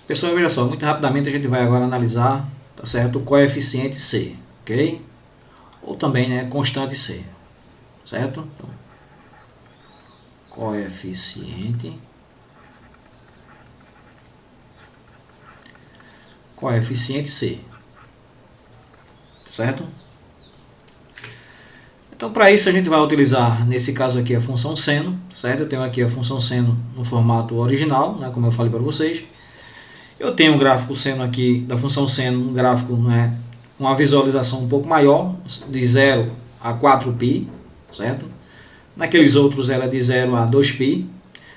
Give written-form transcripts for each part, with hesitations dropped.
Pessoal, veja só, muito rapidamente a gente vai agora analisar, tá certo, o coeficiente C, ok? Ou também, né, constante C, certo? Então, coeficiente C, certo? Então, para isso a gente vai utilizar, nesse caso aqui, a função seno, certo? Eu tenho aqui a função seno no formato original, né, como eu falei para vocês. Eu tenho um gráfico seno aqui, da função seno, um gráfico, né, uma visualização um pouco maior, de 0 a 4π, certo? Naqueles outros era de 0 a 2π.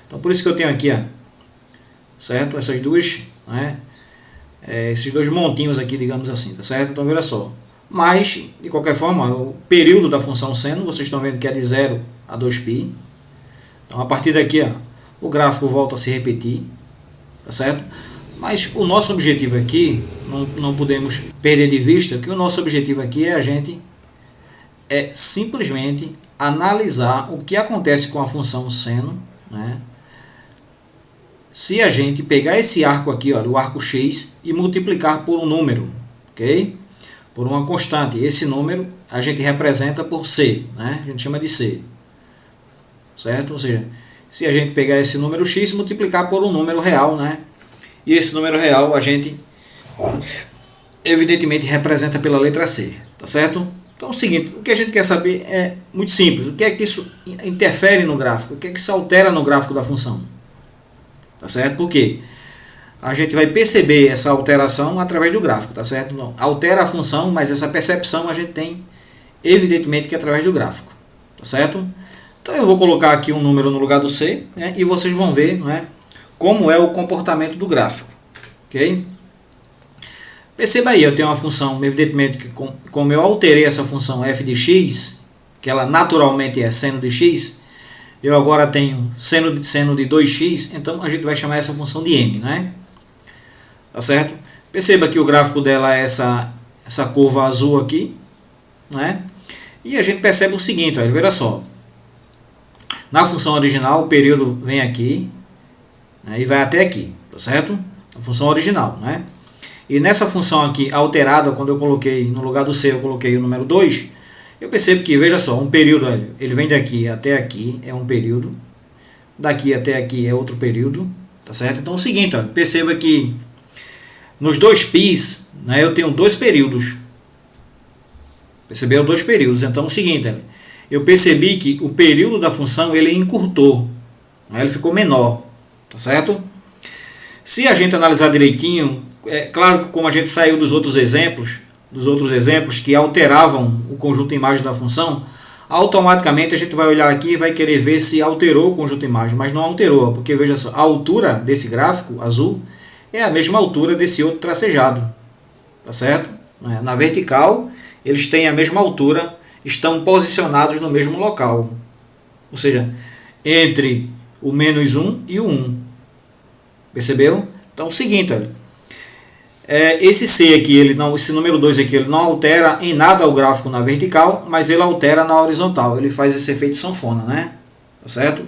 Então, por isso que eu tenho aqui, ó, certo? Essas duas, né, esses dois montinhos aqui, digamos assim, tá certo? Então, veja só. Mas, de qualquer forma, o período da função seno, vocês estão vendo que é de 0 a 2π. Então, a partir daqui, ó, o gráfico volta a se repetir, tá certo? Mas o nosso objetivo aqui, não podemos perder de vista que o nosso objetivo aqui é a gente simplesmente analisar o que acontece com a função seno, né? Se a gente pegar esse arco aqui, olha, o arco x, e multiplicar por um número, ok? Por uma constante. Esse número a gente representa por c, né? A gente chama de c, certo? Ou seja, se a gente pegar esse número x e multiplicar por um número real, né? E esse número real a gente evidentemente representa pela letra C, tá certo? Então é o seguinte, o que a gente quer saber é muito simples. O que é que isso interfere no gráfico? O que é que isso altera no gráfico da função? Tá certo? Porque a gente vai perceber essa alteração através do gráfico, tá certo? Não altera a função, mas essa percepção a gente tem evidentemente que é através do gráfico, tá certo? Então eu vou colocar aqui um número no lugar do C, né, e vocês vão ver, né, como é o comportamento do gráfico, ok? Perceba aí, eu tenho uma função, evidentemente, que como eu alterei essa função f de x, que ela naturalmente é seno de x, eu agora tenho seno de 2x, então a gente vai chamar essa função de m, né? Tá certo? Perceba que o gráfico dela é essa curva azul aqui, né? E a gente percebe o seguinte, olha, veja só. Na função original, o período vem aqui, né, e vai até aqui, tá certo? A função original, né? E nessa função aqui alterada, quando eu coloquei no lugar do C, eu coloquei o número 2, eu percebo que, veja só, um período, ele vem daqui até aqui, é um período, daqui até aqui é outro período, tá certo? Então é o seguinte, olha, perceba que nos 2πs, né, eu tenho dois períodos, perceberam? Dois períodos. Então é o seguinte, olha, eu percebi que o período da função ele encurtou, né, ele ficou menor, tá certo? Se a gente analisar direitinho, é claro que como a gente saiu dos outros exemplos que alteravam o conjunto de imagem da função, automaticamente a gente vai olhar aqui e vai querer ver se alterou o conjunto de imagem, mas não alterou, porque veja só, a altura desse gráfico azul é a mesma altura desse outro tracejado, tá certo? Na vertical, eles têm a mesma altura, estão posicionados no mesmo local, ou seja, entre o -1 e o 1. Percebeu? Então é o seguinte, olha, esse C aqui, esse número 2 aqui, ele não altera em nada o gráfico na vertical, mas ele altera na horizontal, ele faz esse efeito sanfona, né? Tá certo?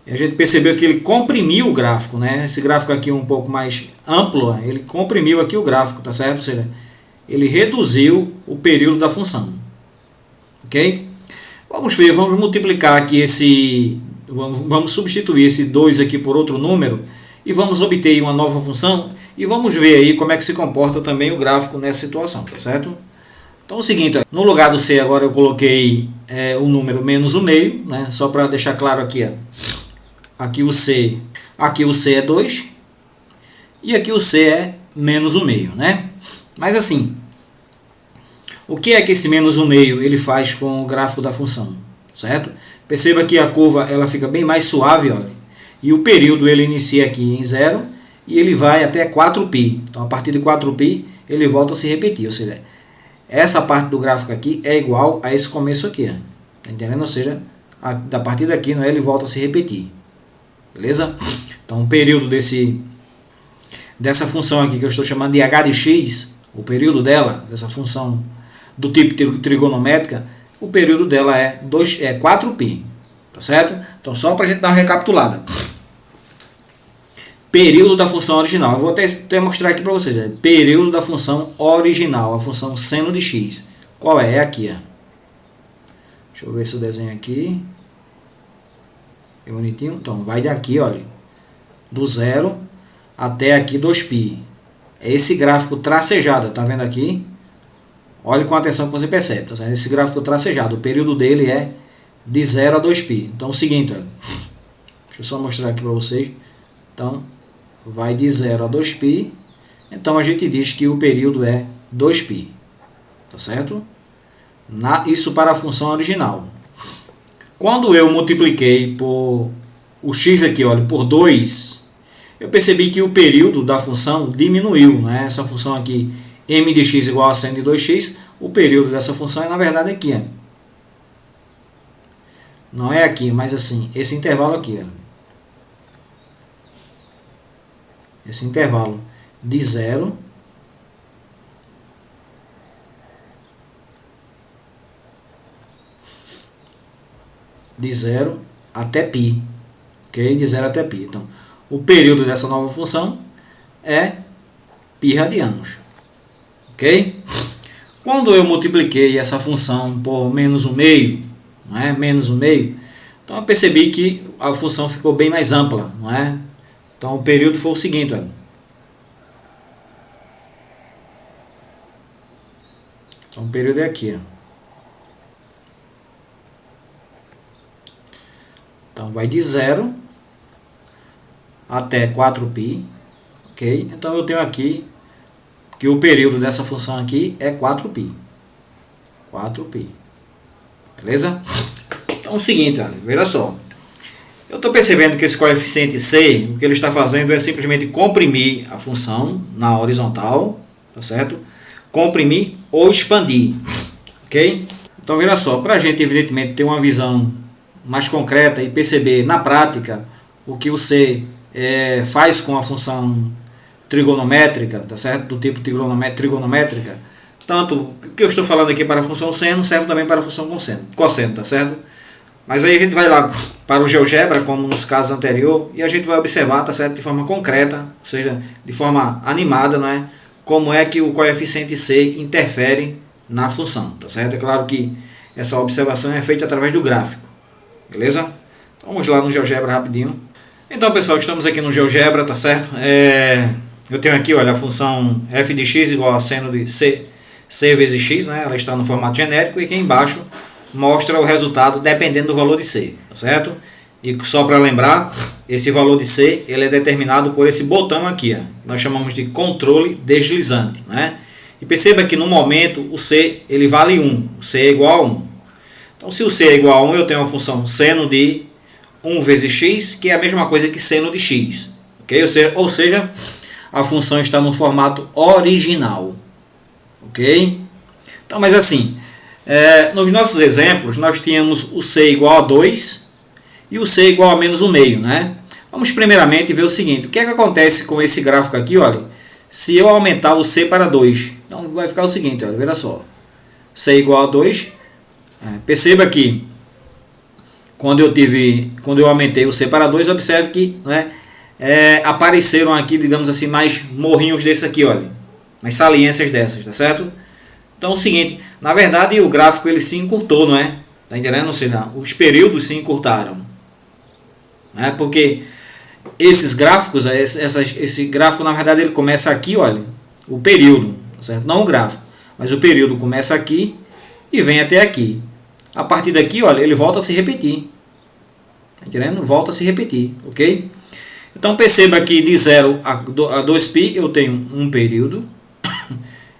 E a gente percebeu que ele comprimiu o gráfico, né? Esse gráfico aqui um pouco mais amplo, ele comprimiu aqui o gráfico, tá certo? Ou seja, ele reduziu o período da função, ok? Vamos ver, vamos multiplicar aqui vamos substituir esse 2 aqui por outro número e vamos obter uma nova função e vamos ver aí como é que se comporta também o gráfico nessa situação, tá certo? Então é o seguinte, no lugar do C agora eu coloquei o número -1/2, né? Só para deixar claro aqui, ó. Aqui o C é 2 e aqui o C é -1/2, né? Mas assim, o que é que esse -1/2 ele faz com o gráfico da função, certo? Perceba que a curva ela fica bem mais suave, olha, e o período ele inicia aqui em 0 e ele vai até 4π. Então a partir de 4π ele volta a se repetir, ou seja, essa parte do gráfico aqui é igual a esse começo aqui, ó. Tá entendendo? Ou seja, a partir daqui ele volta a se repetir. Beleza? Então o período dessa função aqui que eu estou chamando de h de x, o período dela, dessa função do tipo trigonométrica, o período dela é 4π, tá certo? Então só para a gente dar uma recapitulada. período da função original. Eu vou até mostrar aqui para vocês. Período da função original, a função seno de x. Qual é? É aqui. Ó. Deixa eu ver se eu desenho aqui. É bonitinho. Então, vai daqui, olha. Do 0 até aqui 2π. É esse gráfico tracejado, tá vendo aqui? Olhe com atenção que você percebe. Tá? Esse gráfico tracejado, o período dele é de 0 a 2π. Então, é o seguinte, olha. Deixa eu só mostrar aqui para vocês. Então, vai de 0 a 2π. Então, a gente diz que o período é 2π. Tá certo? Isso para a função original. Quando eu multipliquei por o x aqui, olha, por 2, eu percebi que o período da função diminuiu. Né? Essa função aqui, m de x igual a seno de 2x, o período dessa função é, na verdade, aqui. Ó. Não é aqui, mas assim, esse intervalo aqui. Ó. Esse intervalo de 0 até π. Ok? De 0 até π. Então, o período dessa nova função é π radianos. Ok? Quando eu multipliquei essa função por menos 1/2, não é? Menos 1/2, então eu percebi que a função ficou bem mais ampla, não é? Então o período foi o seguinte, olha. Então o período é aqui, ó. Então vai de 0 até 4π, ok? Então eu tenho aqui que o período dessa função aqui é 4π. 4π. Beleza? Então é o seguinte, olha, veja só. Eu estou percebendo que esse coeficiente c, o que ele está fazendo é simplesmente comprimir a função na horizontal, tá certo? Comprimir ou expandir, ok? Então veja só, para a gente evidentemente ter uma visão mais concreta e perceber na prática o que o c faz com a função trigonométrica, tá certo? Do tipo trigonométrica, tanto o que eu estou falando aqui para a função seno serve também para a função cosseno, tá certo? Mas aí a gente vai lá para o GeoGebra, como nos casos anteriores, e a gente vai observar, tá certo? De forma concreta, ou seja, de forma animada, não é? Como é que o coeficiente c interfere na função, tá certo? É claro que essa observação é feita através do gráfico, beleza? Então, vamos lá no GeoGebra rapidinho. Então, pessoal, estamos aqui no GeoGebra, tá certo? Eu tenho aqui, olha, a função f de x igual a seno de c vezes x, né? Ela está no formato genérico e aqui embaixo mostra o resultado dependendo do valor de c, tá certo? E só para lembrar, esse valor de c ele é determinado por esse botão aqui, ó, que nós chamamos de controle deslizante, né? E perceba que no momento o c ele vale 1, o c é igual a 1. Então se o c é igual a 1, eu tenho a função seno de 1 vezes x, que é a mesma coisa que seno de x, ok? Ou seja, a função está no formato original, ok? Então, mas assim, nos nossos exemplos, nós tínhamos o c igual a 2 e o c igual a menos 1/2, né? Vamos primeiramente ver o seguinte, o que é que acontece com esse gráfico aqui, olha, se eu aumentar o c para 2, então vai ficar o seguinte, olha, veja só, c igual a 2, perceba que quando eu aumentei o c para 2, observe que, né, apareceram aqui, digamos assim, mais morrinhos desse aqui, olha, mais saliências dessas, tá certo? Então é o seguinte, na verdade o gráfico ele se encurtou, não é? Tá entendendo? Ou seja, os períodos se encurtaram, né? Porque esses gráficos, esse gráfico na verdade ele começa aqui, olha, o período, tá certo? Não o gráfico, mas o período começa aqui e vem até aqui. A partir daqui, olha, ele volta a se repetir, tá entendendo? Volta a se repetir, ok? Então perceba que de 0 a 2π eu tenho um período,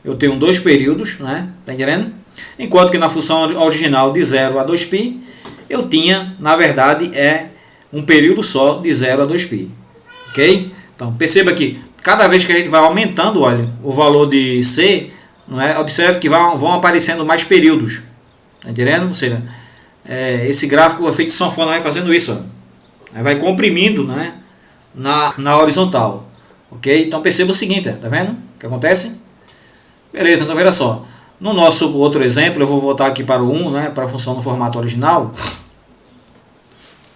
eu tenho 2 períodos, né? Tá entendendo? Enquanto que na função original de 0 a 2π eu tinha, na verdade, um período só de 0 a 2π, ok? Então perceba que cada vez que a gente vai aumentando, olha, o valor de c, não é? Observe que vão aparecendo mais períodos, tá entendendo? Ou seja, esse gráfico, o efeito sanfona vai fazendo isso, ó. Vai comprimindo, né? Na horizontal, ok? Então perceba o seguinte, tá vendo o que acontece? Beleza, então veja só, no nosso outro exemplo, eu vou voltar aqui para o 1, né, para a função no formato original,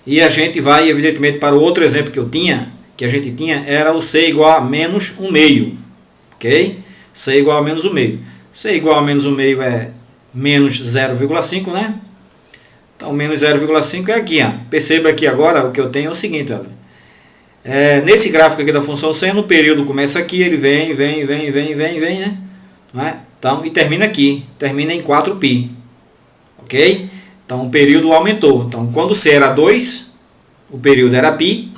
e a gente vai evidentemente para o outro exemplo que eu tinha, que a gente tinha era o C igual a menos 1 meio. Ok? C igual a menos 1 meio. C igual a menos 1 meio é menos 0,5, né? Então, menos 0,5 é aqui. Ó. Perceba que agora o que eu tenho é o seguinte. Olha. Nesse gráfico aqui da função seno, o período começa aqui, ele vem, né? Não é? Então, e termina aqui. Termina em 4π. Ok? Então, o período aumentou. Então, quando C era 2, o período era π.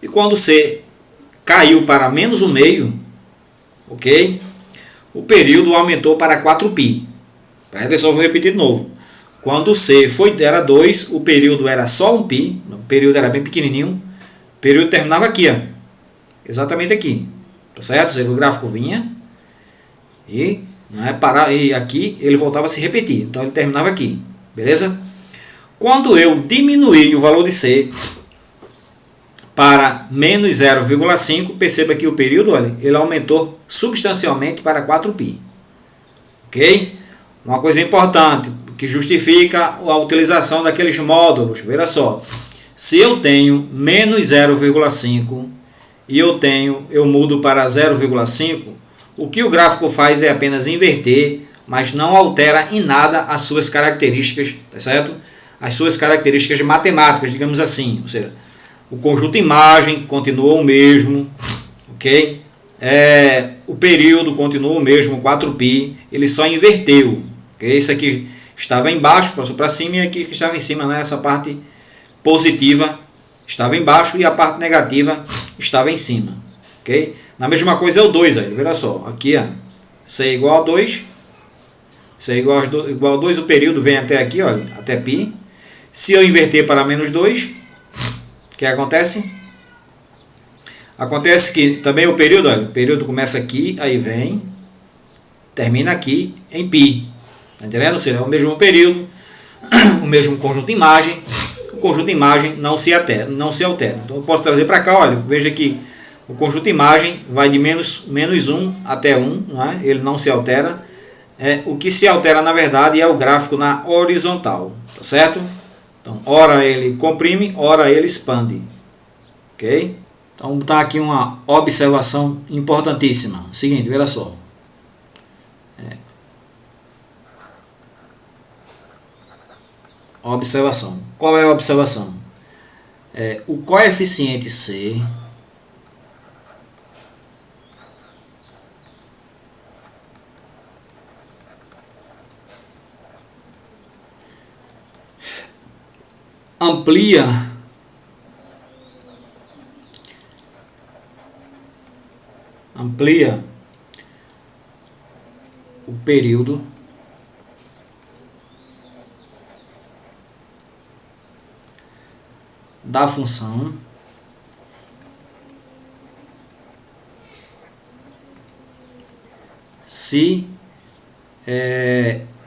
E quando C caiu para menos 1 meio, ok? O período aumentou para 4π. Presta atenção, vou repetir de novo. Quando C era 2, o período era só 1π. O período era bem pequenininho. O período terminava aqui, ó. Exatamente aqui. Tá certo? O gráfico vinha e, e aqui ele voltava a se repetir. Então ele terminava aqui. Beleza? Quando eu diminuí o valor de C para menos 0,5, perceba que o período, olha, ele aumentou substancialmente para 4π. Ok? Uma coisa importante que justifica a utilização daqueles módulos. Veja só, se eu tenho menos 0,5 e eu mudo para 0,5, o que o gráfico faz é apenas inverter, mas não altera em nada as suas características, tá certo? As suas características matemáticas, digamos assim. Ou seja, o conjunto imagem continua o mesmo, ok? O período continua o mesmo, 4π, ele só inverteu. Okay? Esse aqui estava embaixo, passou para cima, e aqui que estava em cima, né? Essa parte positiva estava embaixo e a parte negativa estava em cima. Okay? Na mesma coisa é o 2, aí, veja só, aqui ó, C igual a 2, C igual a 2, o período vem até aqui, olha, até π. Se eu inverter para menos 2, o que acontece? Acontece que também o período, olha, o período começa aqui, aí vem, termina aqui em π. Está entendendo? Ou seja, é o mesmo período, o mesmo conjunto de imagem, o conjunto de imagem não se altera. Então eu posso trazer para cá, olha, veja que o conjunto de imagem vai de menos 1 até 1, não é? Ele não se altera. O que se altera na verdade é o gráfico na horizontal, tá certo? Então, ora ele comprime, ora ele expande. Ok? Então, vou botar aqui uma observação importantíssima. Seguinte, veja só. Observação. Qual é a observação? O coeficiente C amplia o período da função se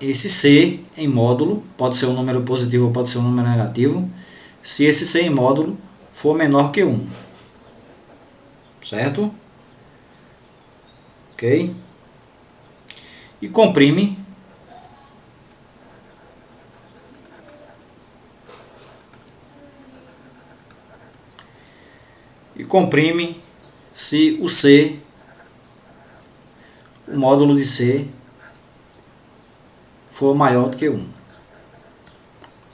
esse C em módulo, pode ser um número positivo ou pode ser um número negativo, se esse C em módulo for menor que 1. Certo? Ok? E comprime se o C, o módulo de C, for maior do que 1.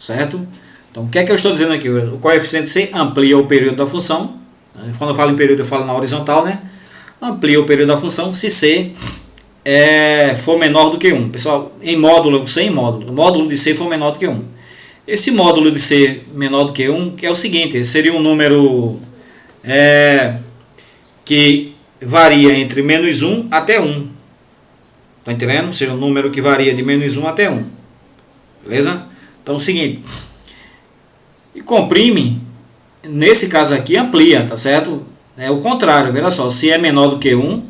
Certo? Então, o que é que eu estou dizendo aqui? O coeficiente C amplia o período da função. Quando eu falo em período, eu falo na horizontal, né? Amplia o período da função se C for menor do que 1. Pessoal, em módulo, C em módulo. O módulo de C for menor do que 1. Esse módulo de C menor do que 1, que é o seguinte, seria um número que varia entre menos 1 até 1. Está entendendo? Ou seja, um número que varia de menos 1 até 1. Beleza? Então é o seguinte. E comprime, nesse caso aqui, amplia, tá certo? É o contrário, veja só. Se é menor do que 1,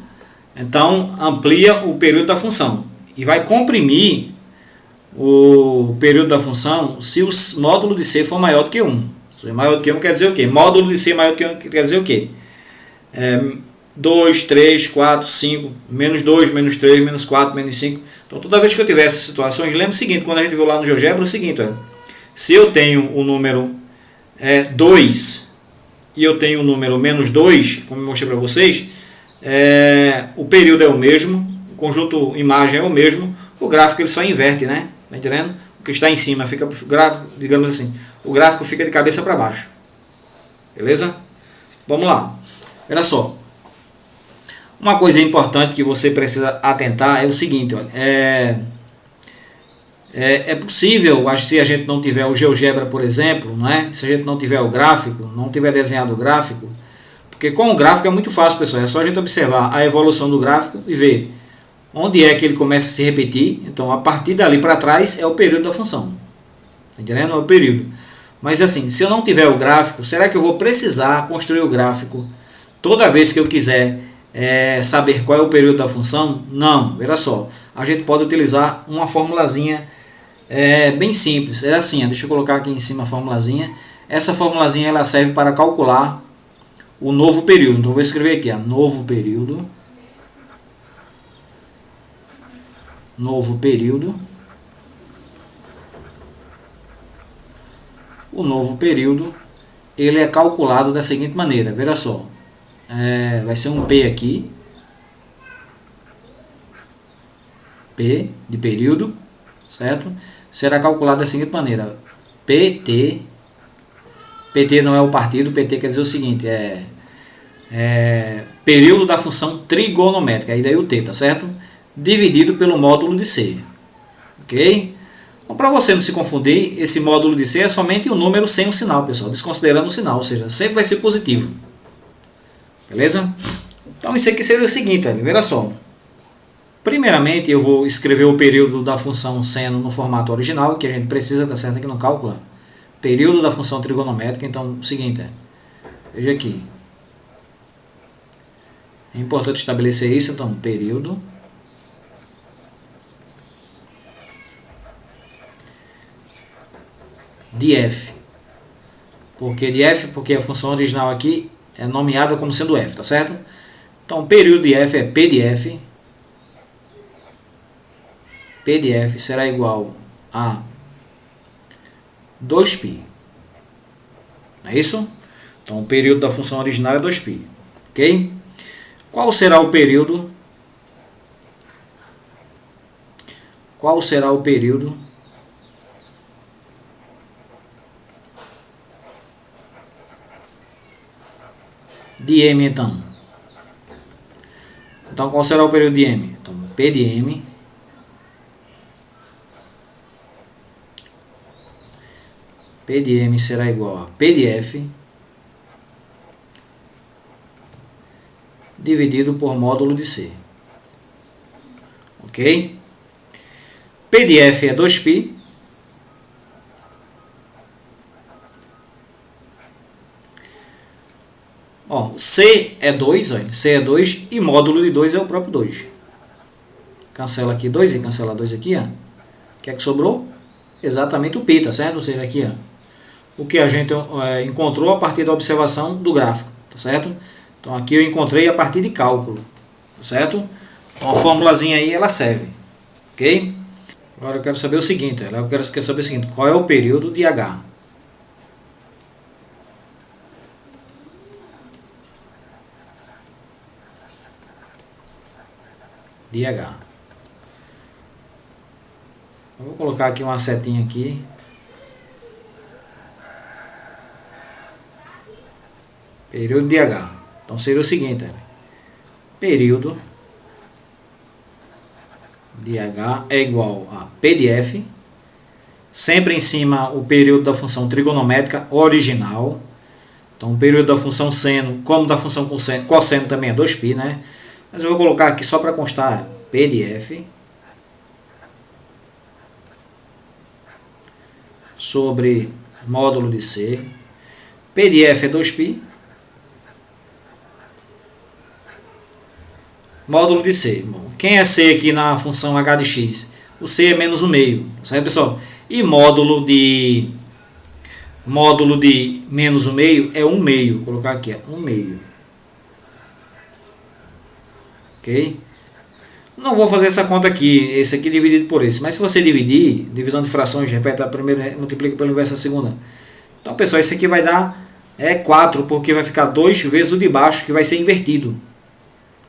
então amplia o período da função. E vai comprimir o período da função se o módulo de C for maior do que 1. Se maior do que 1 quer dizer o quê? Módulo de C maior do que 1 quer dizer o quê? 2, 3, 4, 5, menos 2, menos 3, menos 4, menos 5. Então, toda vez que eu tiver essas situações, lembre o seguinte, quando a gente viu lá no GeoGebra, é o seguinte, olha, se eu tenho o número 2 e eu tenho o número menos 2, como eu mostrei para vocês, o período é o mesmo, o conjunto imagem é o mesmo, o gráfico ele só inverte, né? Tá entendendo? O que está em cima fica, digamos assim, o gráfico fica de cabeça para baixo. Beleza? Vamos lá. Olha só. Uma coisa importante que você precisa atentar é o seguinte, olha, é possível, se a gente não tiver o GeoGebra, por exemplo, não é? Se a gente não tiver o gráfico, não tiver desenhado o gráfico, porque com o gráfico é muito fácil, pessoal, é só a gente observar a evolução do gráfico e ver onde é que ele começa a se repetir. Então, a partir dali para trás é o período da função. Tá entendendo? É o período. Mas assim, se eu não tiver o gráfico, será que eu vou precisar construir o gráfico toda vez que eu quiser saber qual é o período da função? Não, veja só. A gente pode utilizar uma formulazinha bem simples. É assim, deixa eu colocar aqui em cima a formulazinha. Essa formulazinha ela serve para calcular o novo período. Então, eu vou escrever aqui, novo período. Novo período. O novo período ele é calculado da seguinte maneira, veja só, vai ser um P aqui, P de período, certo? Será calculado da seguinte maneira, PT não é o partido, PT quer dizer o seguinte, período da função trigonométrica, aí daí o T, tá certo? Dividido pelo módulo de C, ok? Então, para você não se confundir, esse módulo de C é somente o número sem o sinal, pessoal, desconsiderando o sinal, ou seja, sempre vai ser positivo. Beleza? Então, isso aqui seria o seguinte, veja só. Primeiramente, eu vou escrever o período da função seno no formato original, que a gente precisa, estar certo aqui no cálculo. Período da função trigonométrica, então, o seguinte, veja aqui. É importante estabelecer isso, então, período de f. Porque de f, porque a função original aqui é nomeada como sendo f, tá certo? Então, o período de f é P de f. P de f será igual a 2π. É isso? Então, o período da função original é 2π. Ok? Qual será o período? Qual será o período de m, então? Então, qual será o período de m? Então, P de m P de m será igual a P de f dividido por módulo de C. Ok? P de f é 2π. Ó, C é 2, olha, C é 2 e módulo de 2 é o próprio 2. Cancela aqui 2 e cancela 2 aqui, ó. O que é que sobrou? Exatamente o π, tá certo? Ou seja, aqui, ó, o que a gente encontrou a partir da observação do gráfico, tá certo? Então aqui eu encontrei a partir de cálculo, tá certo? Então a formulazinha aí ela serve, ok? Agora eu quero saber o seguinte, qual é o período de H? De H. Eu vou colocar aqui uma setinha aqui. Período de H. Então seria o seguinte, período de H é igual a P de f, sempre em cima o período da função trigonométrica original. Então o período da função seno, como da função cosseno também é 2π, né? Mas eu vou colocar aqui só para constar P de f sobre módulo de C. P de f é 2π. Módulo de C. Bom, quem é C aqui na função h de x? O C é menos o meio, certo, pessoal? E módulo de menos o meio é 1 meio. Vou colocar aqui, 1 meio. Ok? Não vou fazer essa conta aqui, esse aqui dividido por esse. Mas se você dividir, divisão de frações, repete a primeira, multiplica pelo inverso a segunda. Então, pessoal, esse aqui vai dar é 4, porque vai ficar 2 vezes o de baixo, que vai ser invertido.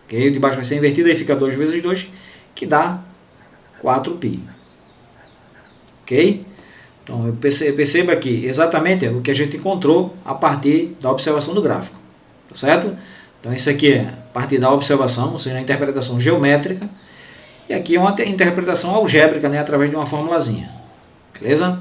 Okay? O de baixo vai ser invertido, aí fica 2 vezes 2, que dá 4π. Ok? Então, perceba aqui exatamente o que a gente encontrou a partir da observação do gráfico. Tá certo? Então, isso aqui é a partir da observação, ou seja, a interpretação geométrica. E aqui é uma interpretação algébrica, né, através de uma formulazinha. Beleza?